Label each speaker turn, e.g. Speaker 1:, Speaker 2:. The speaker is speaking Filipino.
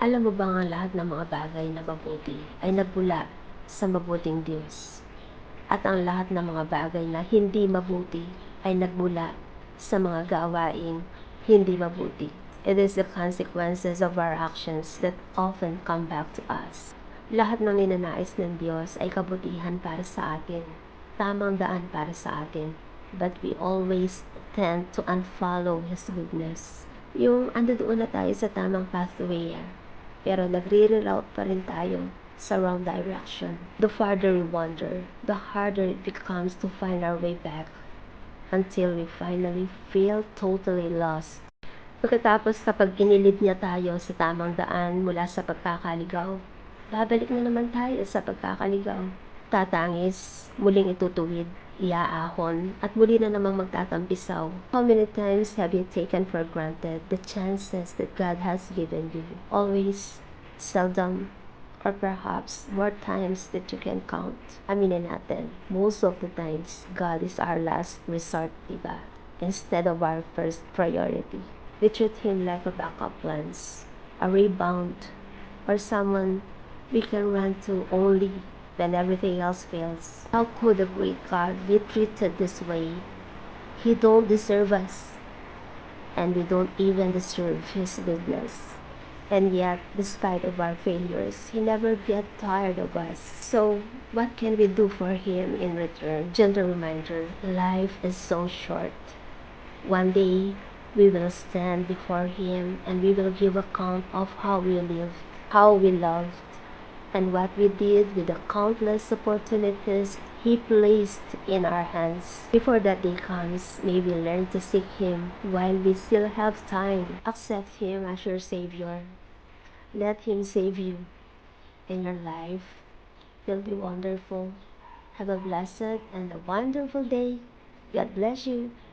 Speaker 1: Alam mo ba ang lahat ng mga bagay na mabuti ay nagmula sa mabuting Diyos, at ang lahat ng mga bagay na hindi mabuti ay nagmula sa mga gawaing hindi mabuti. It is the consequences of our actions that often come back to us. Lahat ng ninanais ng Diyos ay kabutihan para sa atin, tamang daan para sa atin, but we always tend to unfollow His goodness. Yung andoon na tayo sa tamang pathway, pero nagre-reroute pa rin tayo sa wrong direction. The farther we wander, the harder it becomes to find our way back until we finally feel totally lost. Pagkatapos kapag inilid niya tayo sa tamang daan mula sa pagkakaligaw, babalik na naman tayo sa pagkakaligaw. Tatangis, muling itutuwid, iaahon, at muli na namang magtatampisaw. How many times have you taken for granted the chances that God has given you? Always, seldom, or perhaps more times that you can count. Aminin natin, most of the times, God is our last resort, diba? Instead of our first priority. We treat Him like a backup plans, a rebound, or someone we can run to only when everything else fails. How could a great God be treated this way? He don't deserve us, and we don't even deserve His goodness. And yet, despite of our failures, He never get tired of us. So, what can we do for Him in return? Gentle reminder, life is so short. One day, we will stand before Him and we will give account of how we lived, how we loved, and what we did with the countless opportunities He placed in our hands. Before that day comes, may we learn to seek Him while we still have time. Accept Him as your Savior. Let Him save you, and your life will be wonderful. Have a blessed and a wonderful day. God bless you.